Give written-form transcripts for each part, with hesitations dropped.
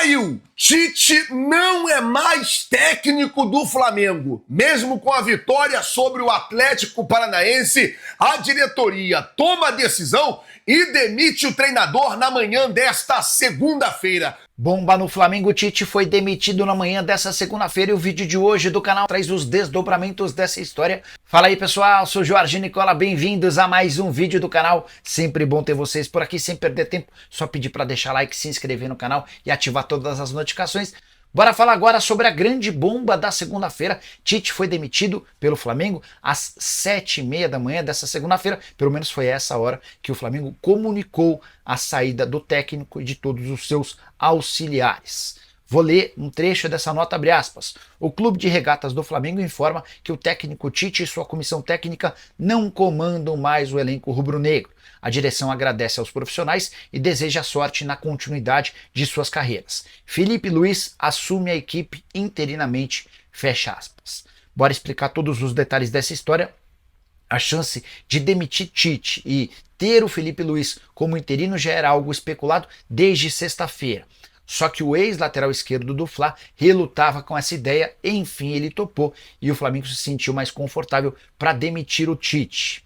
Saiu! Tite não é mais técnico do Flamengo. Mesmo com a vitória sobre o Atlético Paranaense, a diretoria toma a decisão e demite o treinador na manhã desta segunda-feira. Bomba no Flamengo, Tite foi demitido na manhã dessa segunda-feira e o vídeo de hoje do canal traz os desdobramentos dessa história. Fala aí pessoal, sou Jorge Nicola, bem-vindos a mais um vídeo do canal. Sempre bom ter vocês por aqui, sem perder tempo, só pedir para deixar like, se inscrever no canal e ativar todas as notificações. Bora falar agora sobre a grande bomba da segunda-feira. Tite foi demitido pelo Flamengo às 7h30 da manhã dessa segunda-feira. Pelo menos foi essa hora que o Flamengo comunicou a saída do técnico e de todos os seus auxiliares. Vou ler um trecho dessa nota, abre aspas. O Clube de Regatas do Flamengo informa que o técnico Tite e sua comissão técnica não comandam mais o elenco rubro-negro. A direção agradece aos profissionais e deseja sorte na continuidade de suas carreiras. Felipe Luiz assume a equipe interinamente, fecha aspas. Bora explicar todos os detalhes dessa história. A chance de demitir Tite e ter o Felipe Luiz como interino já era algo especulado desde sexta-feira. Só que o ex-lateral esquerdo do Fla relutava com essa ideia, enfim ele topou e o Flamengo se sentiu mais confortável para demitir o Tite.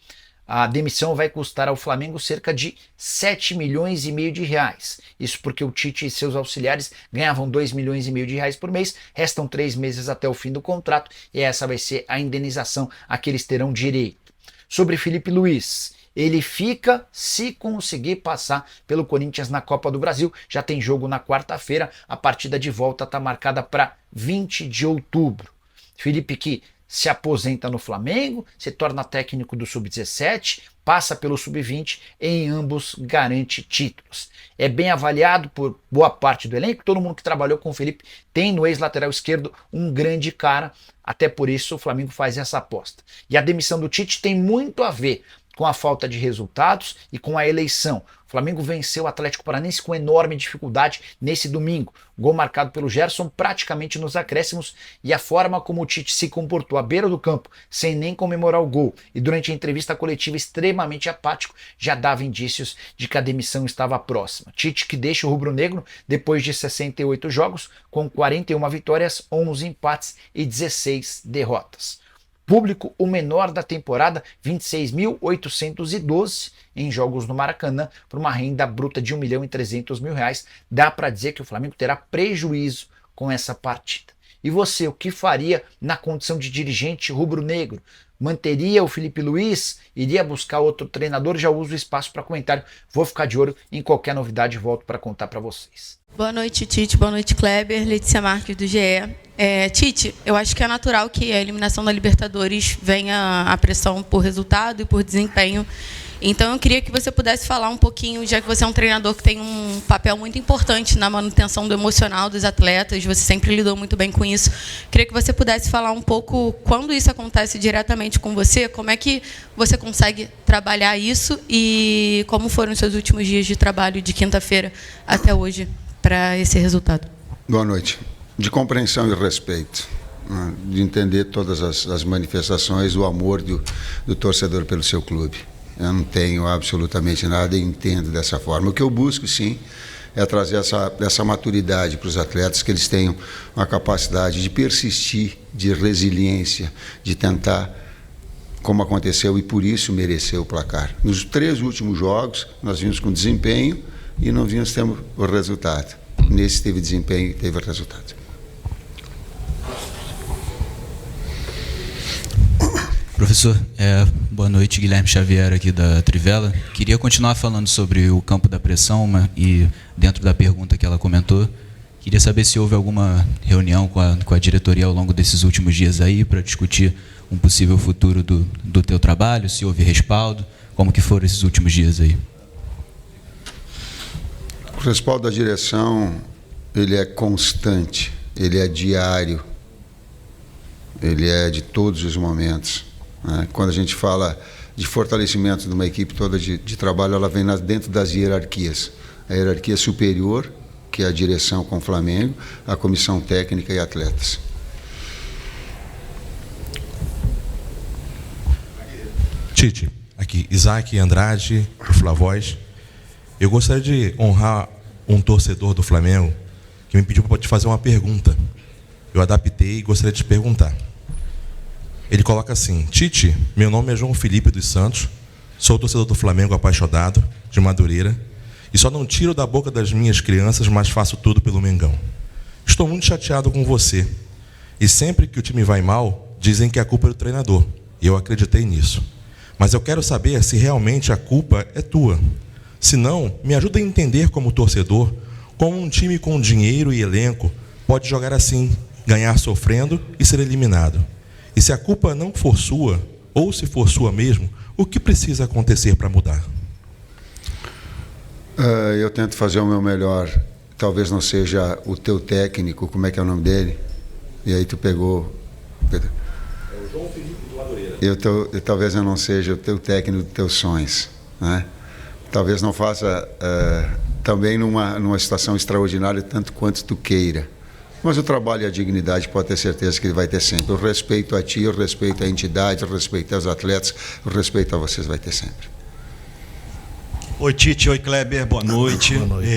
A demissão vai custar ao Flamengo cerca de 7,5 milhões de reais. Isso porque o Tite e seus auxiliares ganhavam 2,5 milhões de reais por mês, restam 3 meses até o fim do contrato e essa vai ser a indenização a que eles terão direito. Sobre Felipe Luiz, ele fica se conseguir passar pelo Corinthians na Copa do Brasil. Já tem jogo na quarta-feira, a partida de volta está marcada para 20 de outubro. Felipe que se aposenta no Flamengo, se torna técnico do Sub-17, passa pelo Sub-20 e em ambos garante títulos. É bem avaliado por boa parte do elenco, todo mundo que trabalhou com o Felipe tem no ex-lateral esquerdo um grande cara, até por isso o Flamengo faz essa aposta. E a demissão do Tite tem muito a ver com a falta de resultados e com a eleição. O Flamengo venceu o Atlético Paranaense com enorme dificuldade nesse domingo. Gol marcado pelo Gerson praticamente nos acréscimos e a forma como o Tite se comportou à beira do campo, sem nem comemorar o gol, e durante a entrevista coletiva extremamente apático, já dava indícios de que a demissão estava próxima. Tite que deixa o rubro-negro depois de 68 jogos, com 41 vitórias, 11 empates e 16 derrotas. Público o menor da temporada, 26.812 em jogos no Maracanã, por uma renda bruta de R$1.300.000. Dá para dizer que o Flamengo terá prejuízo com essa partida. E você, o que faria na condição de dirigente rubro-negro? Manteria o Felipe Luiz? Iria buscar outro treinador? Já uso o espaço para comentário. Vou ficar de olho em qualquer novidade e volto para contar para vocês. Boa noite, Tite. Boa noite, Kleber. Letícia Marques, do GE. Tite, eu acho que é natural que a eliminação da Libertadores venha a pressão por resultado e por desempenho. Então, eu queria que você pudesse falar um pouquinho, já que você é um treinador que tem um papel muito importante na manutenção do emocional dos atletas, você sempre lidou muito bem com isso. Queria que você pudesse falar um pouco, quando isso acontece diretamente com você, como é que você consegue trabalhar isso e como foram os seus últimos dias de trabalho de quinta-feira até hoje para esse resultado? Boa noite. De compreensão e respeito, né, de entender todas as manifestações, o amor do torcedor pelo seu clube. Eu não tenho absolutamente nada e entendo dessa forma. O que eu busco, sim, é trazer essa maturidade para os atletas, que eles tenham uma capacidade de persistir, de resiliência, de tentar, como aconteceu, e por isso mereceu o placar. Nos 3 últimos jogos, nós vimos com desempenho e não vimos tendo o resultado. Nesse teve desempenho e teve resultado. Professor, boa noite, Guilherme Xavier aqui da Trivela. Queria continuar falando sobre o campo da pressão e dentro da pergunta que ela comentou, queria saber se houve alguma reunião com a diretoria ao longo desses últimos dias aí para discutir um possível futuro do teu trabalho, se houve respaldo, como que foram esses últimos dias aí? O respaldo da direção, ele é constante, ele é diário, ele é de todos os momentos. Quando a gente fala de fortalecimento de uma equipe toda de trabalho, ela vem dentro das hierarquias. A hierarquia superior, que é a direção com o Flamengo, a comissão técnica e atletas. Tite, aqui, Isaac Andrade, do Fla Voz. Eu gostaria de honrar um torcedor do Flamengo que me pediu para te fazer uma pergunta. Eu adaptei e gostaria de te perguntar. Ele coloca assim: Tite, meu nome é João Felipe dos Santos, sou torcedor do Flamengo apaixonado, de Madureira, e só não tiro da boca das minhas crianças, mas faço tudo pelo Mengão. Estou muito chateado com você. E sempre que o time vai mal, dizem que a culpa é do treinador. E eu acreditei nisso. Mas eu quero saber se realmente a culpa é tua. Se não, me ajuda a entender como torcedor, como um time com dinheiro e elenco pode jogar assim, ganhar sofrendo e ser eliminado. E se a culpa não for sua, ou se for sua mesmo, o que precisa acontecer para mudar? Eu tento fazer o meu melhor. Talvez não seja o teu técnico, como é que é o nome dele? E aí tu pegou... É o João Felipe do Madureira. Talvez eu não seja o teu técnico dos teus sonhos, né? Talvez não faça também numa situação extraordinária tanto quanto tu queira. Mas o trabalho e a dignidade pode ter certeza que ele vai ter sempre. O respeito a ti, o respeito à entidade, o respeito aos atletas, o respeito a vocês vai ter sempre. Oi, Tite. Oi, Kleber. Boa noite. Boa noite.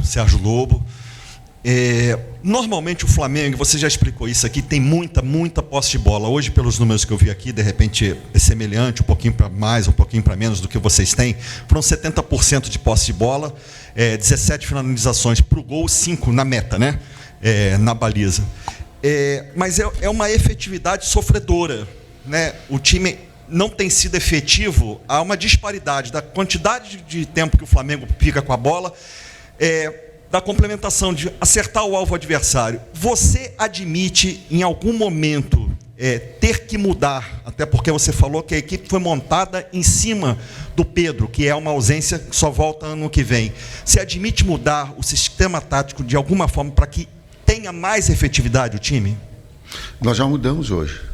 Sérgio Lobo. Normalmente o Flamengo, você já explicou isso aqui, tem muita posse de bola. Hoje, pelos números que eu vi aqui, de repente é semelhante, um pouquinho para mais, um pouquinho para menos do que vocês têm. Foram 70% de posse de bola, 17 finalizações para o gol, 5 na meta, né? Na baliza. Mas é uma efetividade sofredora, né? O time não tem sido efetivo. Há uma disparidade da quantidade de tempo que o Flamengo fica com a bola, da complementação de acertar o alvo adversário. Você admite em algum momento ter que mudar, até porque você falou que a equipe foi montada em cima do Pedro, que é uma ausência que só volta ano que vem. Você admite mudar o sistema tático de alguma forma para que tenha mais efetividade o time? Nós já mudamos hoje.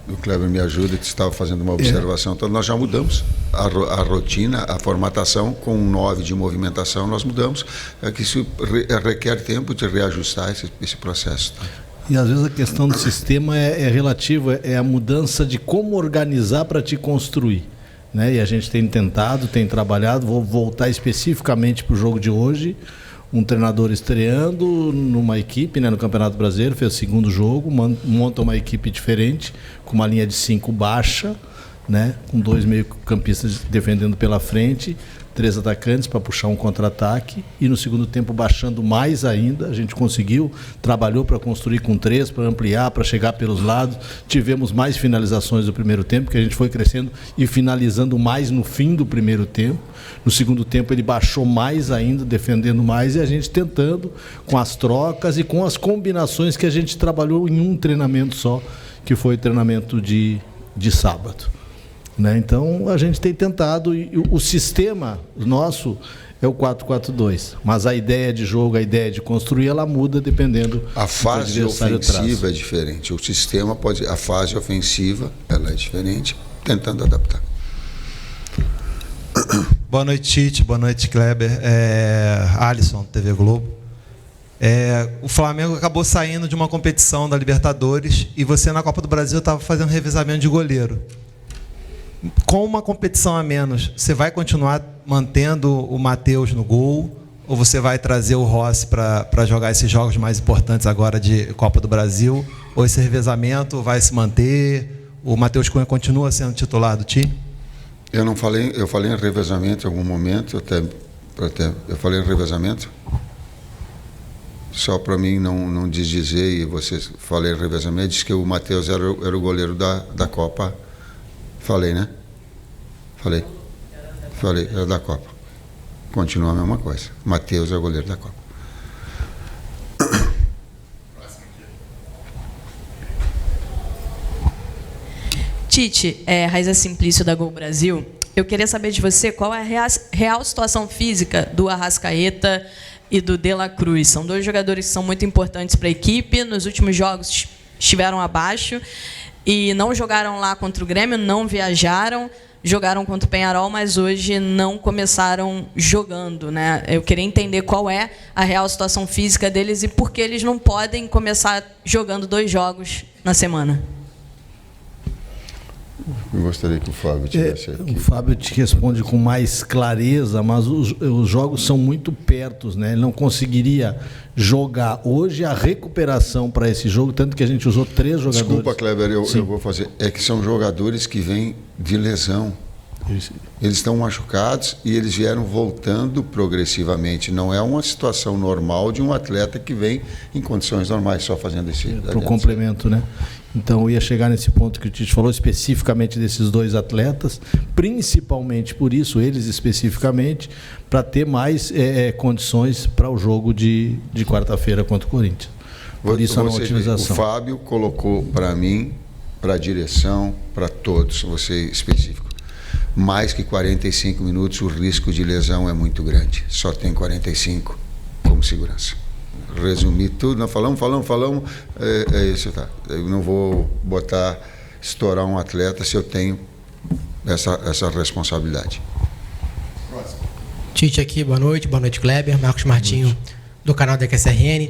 O Kleber me ajuda, que estava fazendo uma observação. Então, nós já mudamos a rotina, a formatação com 9 de movimentação, nós mudamos. Que isso requer tempo de reajustar esse processo. Tá? E às vezes a questão do sistema é relativa, é a mudança de como organizar para te construir, né? E a gente tem tentado, tem trabalhado. Vou voltar especificamente para o jogo de hoje. Um treinador estreando numa equipe, né, no Campeonato Brasileiro, fez o segundo jogo, monta uma equipe diferente, com uma linha de 5 baixa, né, com 2 meio-campistas defendendo pela frente, 3 atacantes para puxar um contra-ataque, e no segundo tempo baixando mais ainda. A gente conseguiu, trabalhou para construir com 3, para ampliar, para chegar pelos lados. Tivemos mais finalizações do primeiro tempo, que a gente foi crescendo e finalizando mais no fim do primeiro tempo. No segundo tempo ele baixou mais ainda, defendendo mais, e a gente tentando, com as trocas e com as combinações que a gente trabalhou em um treinamento só, que foi o treinamento de sábado. Né? Então a gente tem tentado, e o sistema nosso é o 4-4-2, mas a ideia de jogo, a ideia de construir, ela muda dependendo a fase do adversário ofensiva traz. É diferente, o sistema pode, a fase ofensiva ela é diferente, tentando adaptar. Boa noite, Tite, boa noite, Kleber. Alisson, TV Globo. O Flamengo acabou saindo de uma competição da Libertadores e você na Copa do Brasil estava fazendo revezamento de goleiro. Com uma competição a menos, você vai continuar mantendo o Matheus no gol ou você vai trazer o Rossi para jogar esses jogos mais importantes agora de Copa do Brasil? Ou esse revezamento vai se manter? O Matheus Cunha continua sendo titular do time? Eu falei em revezamento em algum momento, eu falei em revezamento, só para mim não desdizer, e você falei em revezamento, disse que o Matheus era o goleiro da Copa. Falei, né? Falei, era da Copa. Continua a mesma coisa. Matheus é o goleiro da Copa. Tite, Raiza Simplício da Gol Brasil. Eu queria saber de você qual é a real situação física do Arrascaeta e do De La Cruz. São 2 jogadores que são muito importantes para a equipe. Nos últimos jogos estiveram abaixo e não jogaram lá contra o Grêmio, não viajaram, jogaram contra o Peñarol, mas hoje não começaram jogando, né? Eu queria entender qual é a real situação física deles e por que eles não podem começar jogando 2 jogos na semana. Eu gostaria que o Fábio tivesse aqui. O Fábio te responde com mais clareza, mas os jogos são muito perto, né? Ele não conseguiria jogar hoje a recuperação para esse jogo, tanto que a gente usou 3 jogadores. Desculpa, Kleber, eu vou fazer. É que são jogadores que vêm de lesão. Eles estão machucados e eles vieram voltando progressivamente. Não é uma situação normal de um atleta que vem em condições normais, só fazendo esse... Para o complemento, né? Então, eu ia chegar nesse ponto que o Tite falou, especificamente desses 2 atletas, principalmente por isso, eles especificamente, para ter mais condições para o jogo de quarta-feira contra o Corinthians. Por isso a otimização. O Fábio colocou para mim, para a direção, para todos, você específico, mais que 45 minutos, o risco de lesão é muito grande. Só tem 45 como segurança. Resumir tudo, nós falamos, é isso, tá. Eu não vou estourar um atleta se eu tenho essa responsabilidade. Tite aqui, boa noite Kleber, Marcos Martinho do canal da QSRN.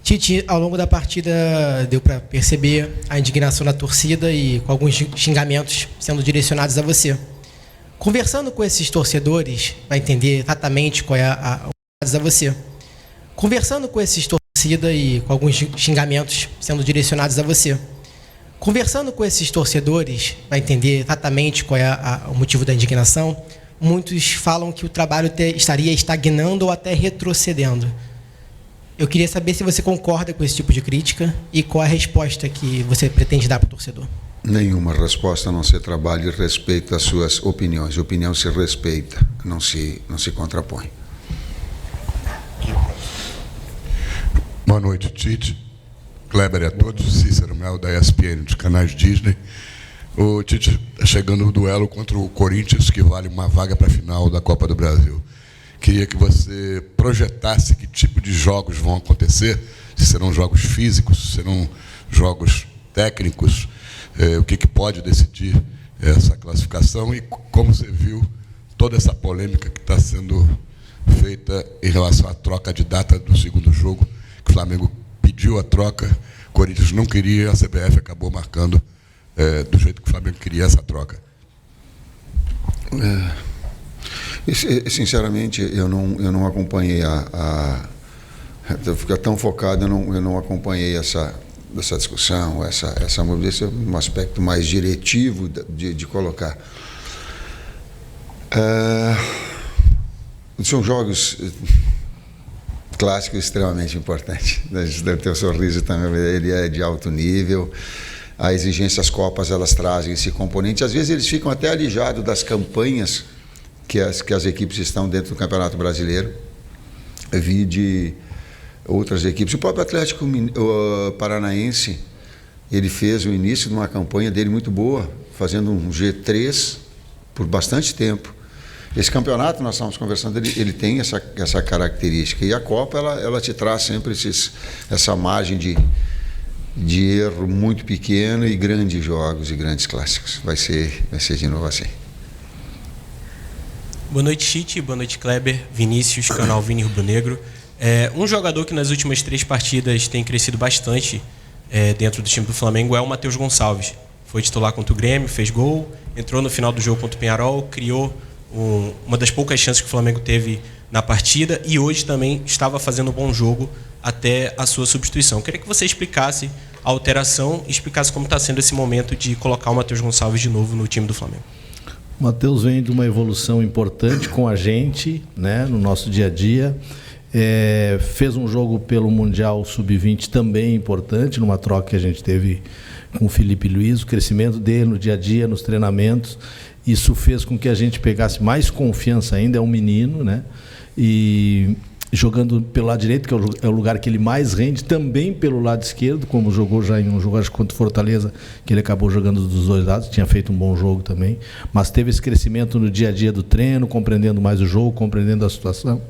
Tite, ao longo da partida deu para perceber a indignação da torcida e com alguns xingamentos sendo direcionados a você. Conversando com esses torcedores, vai entender exatamente qual é a você. Conversando com esses torcida e com alguns xingamentos sendo direcionados a você. Conversando com esses torcedores, vai entender exatamente qual é o motivo da indignação. Muitos falam que o trabalho estaria estagnando ou até retrocedendo. Eu queria saber se você concorda com esse tipo de crítica e qual a resposta que você pretende dar para o torcedor. Nenhuma resposta, a não ser trabalho e respeito às suas opiniões. A opinião se respeita, não se contrapõe. Boa noite, Tite, Kleber e a todos, Cícero Mel da ESPN, dos canais Disney. O Tite está chegando no duelo contra o Corinthians, que vale uma vaga para a final da Copa do Brasil. Queria que você projetasse que tipo de jogos vão acontecer, se serão jogos físicos, se serão jogos técnicos, o que pode decidir essa classificação e como você viu toda essa polêmica que está sendo feita em relação à troca de data do segundo jogo, que o Flamengo pediu a troca, o Corinthians não queria, a CBF acabou marcando do jeito que o Flamengo queria essa troca. Sinceramente, eu não acompanhei eu fico tão focado, eu não acompanhei essa discussão, essa mobilização, um aspecto mais diretivo de colocar. São jogos clássicos extremamente importantes. O teu sorriso também, ele é de alto nível. A exigência, as Copas, elas trazem esse componente. Às vezes eles ficam até alijados das campanhas que as equipes estão dentro do Campeonato Brasileiro. Eu vi de outras equipes. O próprio Atlético Paranaense, ele fez o início de uma campanha dele muito boa, fazendo um G3 por bastante tempo. Esse campeonato, nós estamos conversando, ele tem essa característica. E a Copa, ela te traz sempre essa margem de erro muito pequeno e grandes jogos e grandes clássicos. Vai ser de novo assim. Boa noite, Tite. Boa noite, Kleber. Vinícius, canal Vini Rubro Negro. Um jogador que nas últimas 3 partidas tem crescido bastante dentro do time do Flamengo é o Matheus Gonçalves. Foi titular contra o Grêmio, fez gol, entrou no final do jogo contra o Peñarol, criou uma das poucas chances que o Flamengo teve na partida e hoje também estava fazendo um bom jogo até a sua substituição. Eu queria que você explicasse a alteração e explicasse como está sendo esse momento de colocar o Matheus Gonçalves de novo no time do Flamengo. O Matheus vem de uma evolução importante com a gente, né, no nosso dia a dia. Fez um jogo pelo Mundial Sub-20 também importante, numa troca que a gente teve com o Felipe Luiz, o crescimento dele no dia a dia, nos treinamentos. Isso fez com que a gente pegasse mais confiança ainda, é um menino, né? E jogando pelo lado direito, que é o lugar que ele mais rende, também pelo lado esquerdo, como jogou já em um jogo contra o Fortaleza, que ele acabou jogando dos dois lados, tinha feito um bom jogo também, mas teve esse crescimento no dia a dia do treino, compreendendo mais o jogo, compreendendo a situação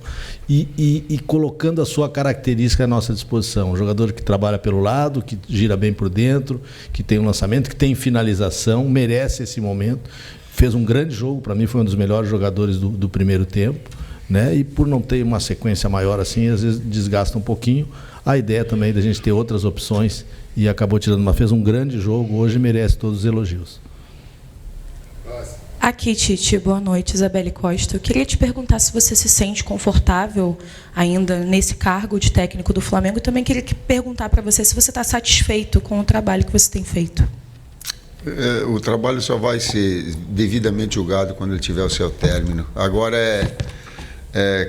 e colocando a sua característica à nossa disposição. Um jogador que trabalha pelo lado, que gira bem por dentro, que tem um lançamento, que tem finalização, merece esse momento. Fez um grande jogo, para mim foi um dos melhores jogadores do primeiro tempo, né? E por não ter uma sequência maior assim, às vezes desgasta um pouquinho. A ideia também é da gente ter outras opções e acabou tirando, mas fez um grande jogo, hoje merece todos os elogios. Aqui, Tite, boa noite, Isabelle Costa. Eu queria te perguntar se você se sente confortável ainda nesse cargo de técnico do Flamengo. Eu também queria perguntar para você se você está satisfeito com o trabalho que você tem feito. O trabalho só vai ser devidamente julgado quando ele tiver o seu término. Agora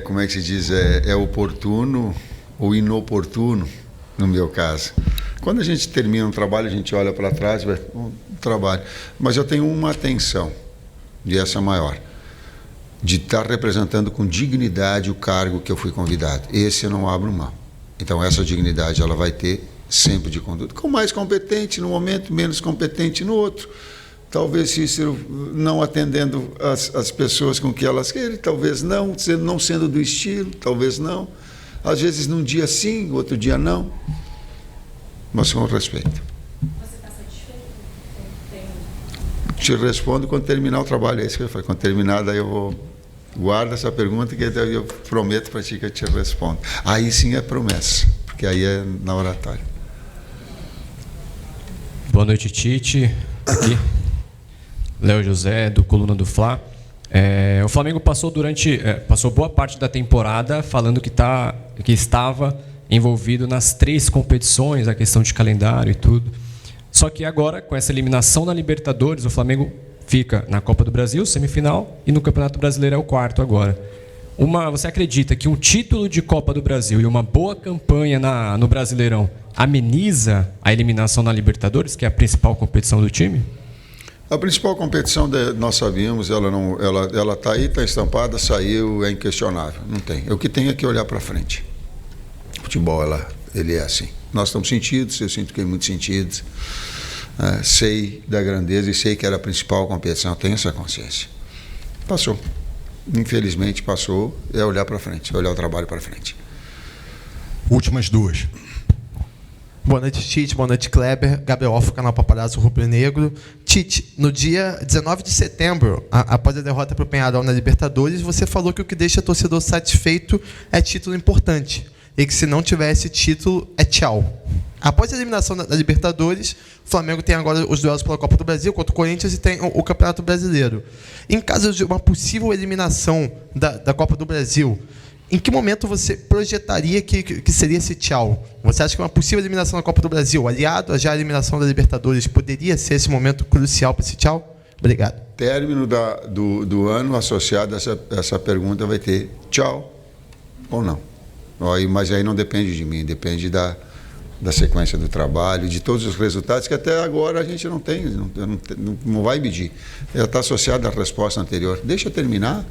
como é que se diz? É oportuno ou inoportuno, no meu caso. Quando a gente termina um trabalho, a gente olha para trás e vai, trabalho. Mas eu tenho uma atenção, e essa é maior, de estar representando com dignidade o cargo que eu fui convidado. Esse eu não abro mão. Então essa dignidade ela vai ter sempre de conduta. Com mais competente no momento, menos competente no outro. Talvez Cícero não atendendo as pessoas com que elas querem, talvez não sendo do estilo, talvez não. Às vezes num dia sim, outro dia não. Mas com respeito. Você está satisfeito? Te respondo quando terminar o trabalho. É isso que eu falei. Quando terminar, daí eu vou... Guarda essa pergunta que eu prometo para ti que eu te respondo. Aí sim é promessa, porque aí é na oratória. Boa noite, Tite. Aqui, Léo José, do Coluna do Fla. O Flamengo passou boa parte da temporada falando que estava envolvido nas 3 competições, a questão de calendário e tudo. Só que agora, com essa eliminação na Libertadores, o Flamengo fica na Copa do Brasil, semifinal, e no Campeonato Brasileiro é o 4º agora. Você acredita que um título de Copa do Brasil e uma boa campanha no Brasileirão ameniza a eliminação na Libertadores, que é a principal competição do time? A principal competição, nós sabíamos, ela está aí, está estampada, saiu, é inquestionável. Não tem. O que tem é que olhar para frente. O futebol, ele é assim. Nós estamos sentidos, eu sinto que tem muitos sentidos. Sei da grandeza e sei que era a principal competição, tenho essa consciência. Passou. Infelizmente passou, é olhar para frente, olhar o trabalho para frente. Últimas 2. Boa noite, Tite. Boa noite, Kleber. Gabriel Alfa, canal Paparazzo Rubro Negro. Tite, no dia 19 de setembro, após a derrota para o Peñarol na Libertadores, você falou que o que deixa o torcedor satisfeito é título importante. E que se não tivesse título, é tchau. Após a eliminação da Libertadores, o Flamengo tem agora os duelos pela Copa do Brasil contra o Corinthians e tem o Campeonato Brasileiro. Em caso de uma possível eliminação da Copa do Brasil, em que momento você projetaria que seria esse tchau? Você acha que uma possível eliminação da Copa do Brasil, aliado já à eliminação da Libertadores, poderia ser esse momento crucial para esse tchau? Obrigado. Término do ano associado a essa pergunta vai ter tchau ou não. Mas aí não depende de mim, depende da sequência do trabalho, de todos os resultados que até agora a gente não tem, não vai medir. Já está associado à resposta anterior. Deixa terminar.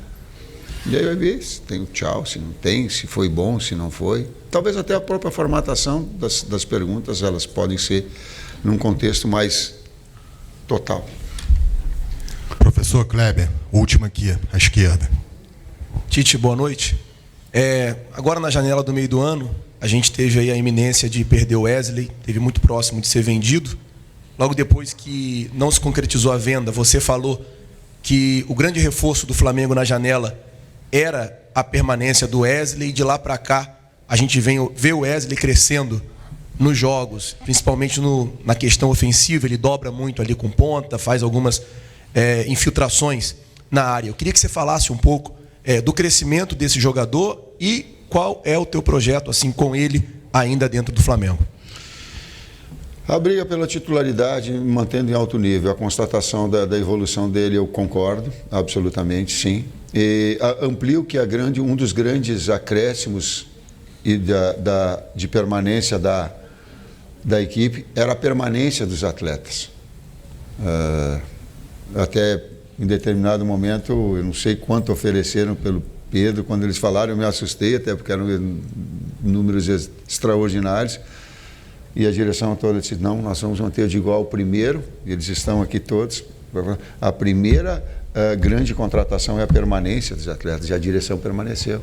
E aí vai ver se tem o tchau, se não tem, se foi bom, se não foi. Talvez até a própria formatação das perguntas, elas podem ser num contexto mais total. Professor Kleber, última aqui, à esquerda. Tite, boa noite. Agora na janela do meio do ano, a gente teve aí a iminência de perder o Wesley, teve muito próximo de ser vendido. Logo depois que não se concretizou a venda, você falou que o grande reforço do Flamengo na janela era a permanência do Wesley, e de lá para cá a gente vê o Wesley crescendo nos jogos, principalmente na questão ofensiva. Ele dobra muito ali com ponta, faz algumas infiltrações na área. Eu queria que você falasse um pouco do crescimento desse jogador e qual é o teu projeto assim com ele ainda dentro do Flamengo. A briga pela titularidade, mantendo em alto nível, a constatação da evolução dele, eu concordo, absolutamente, sim. E amplio que um dos grandes acréscimos de permanência da equipe era a permanência dos atletas. Até em determinado momento, eu não sei quanto ofereceram pelo Pedro, quando eles falaram, eu me assustei, até porque eram números extraordinários. E a direção toda disse, não, nós vamos manter de igual o primeiro, eles estão aqui todos. A primeira grande contratação é a permanência dos atletas, e a direção permaneceu.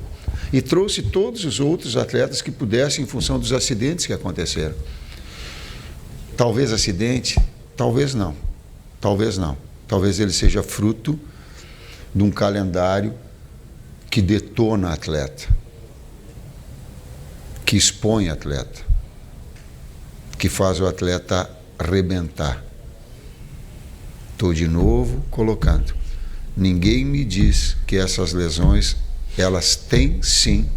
E trouxe todos os outros atletas que pudessem, em função dos acidentes que aconteceram. Talvez acidente, talvez não. Talvez não. Talvez ele seja fruto de um calendário que detona atleta, que expõe atleta, que faz o atleta arrebentar. Estou de novo colocando. Ninguém me diz que essas lesões, elas têm sim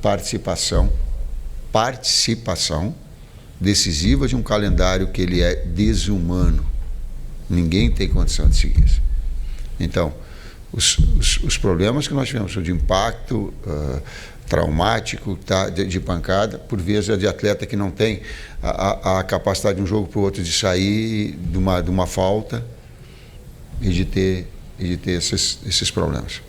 participação decisiva de um calendário que ele é desumano. Ninguém tem condição de seguir isso. Então, os problemas que nós tivemos de impacto traumático, de pancada, por vezes é de atleta que não tem a capacidade de um jogo para o outro de sair de uma falta e de ter esses problemas.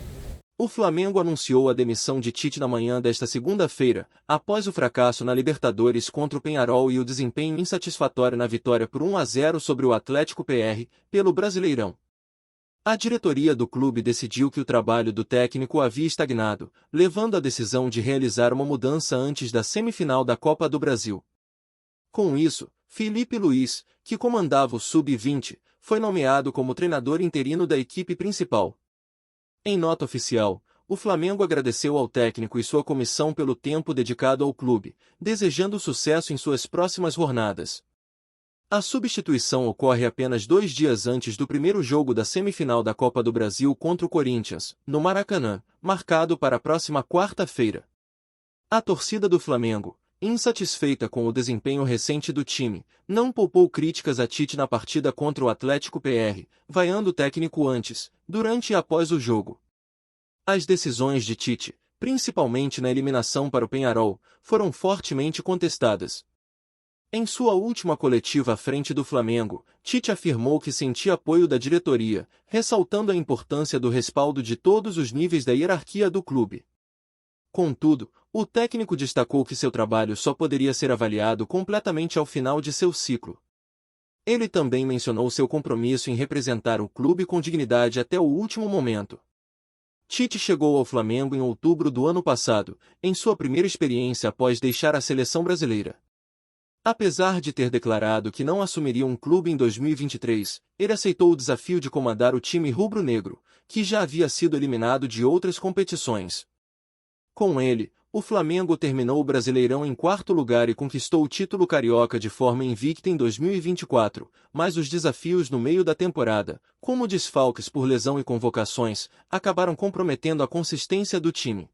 O Flamengo anunciou a demissão de Tite na manhã desta segunda-feira, após o fracasso na Libertadores contra o Peñarol e o desempenho insatisfatório na vitória por 1-0 sobre o Atlético PR, pelo Brasileirão. A diretoria do clube decidiu que o trabalho do técnico havia estagnado, levando à decisão de realizar uma mudança antes da semifinal da Copa do Brasil. Com isso, Felipe Luiz, que comandava o Sub-20, foi nomeado como treinador interino da equipe principal. Em nota oficial, o Flamengo agradeceu ao técnico e sua comissão pelo tempo dedicado ao clube, desejando sucesso em suas próximas jornadas. A substituição ocorre apenas 2 dias antes do primeiro jogo da semifinal da Copa do Brasil contra o Corinthians, no Maracanã, marcado para a próxima quarta-feira. A torcida do Flamengo, insatisfeita com o desempenho recente do time, não poupou críticas a Tite na partida contra o Atlético PR, vaiando o técnico antes, durante e após o jogo. As decisões de Tite, principalmente na eliminação para o Peñarol, foram fortemente contestadas. Em sua última coletiva à frente do Flamengo, Tite afirmou que sentia apoio da diretoria, ressaltando a importância do respaldo de todos os níveis da hierarquia do clube. Contudo, o técnico destacou que seu trabalho só poderia ser avaliado completamente ao final de seu ciclo. Ele também mencionou seu compromisso em representar o clube com dignidade até o último momento. Tite chegou ao Flamengo em outubro do ano passado, em sua primeira experiência após deixar a seleção brasileira. Apesar de ter declarado que não assumiria um clube em 2023, ele aceitou o desafio de comandar o time rubro-negro, que já havia sido eliminado de outras competições. Com ele, o Flamengo terminou o Brasileirão em 4º lugar e conquistou o título carioca de forma invicta em 2024, mas os desafios no meio da temporada, como desfalques por lesão e convocações, acabaram comprometendo a consistência do time.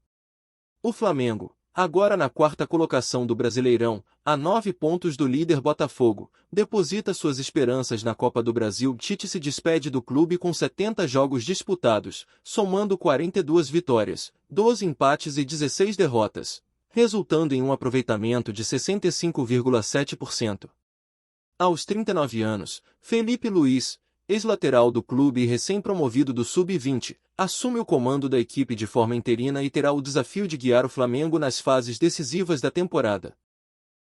O Flamengo, agora na 4ª colocação do Brasileirão, a 9 pontos do líder Botafogo, deposita suas esperanças na Copa do Brasil. Tite se despede do clube com 70 jogos disputados, somando 42 vitórias, 12 empates e 16 derrotas, resultando em um aproveitamento de 65,7%. Aos 39 anos, Felipe Luiz, ex-lateral do clube e recém-promovido do Sub-20, assume o comando da equipe de forma interina e terá o desafio de guiar o Flamengo nas fases decisivas da temporada.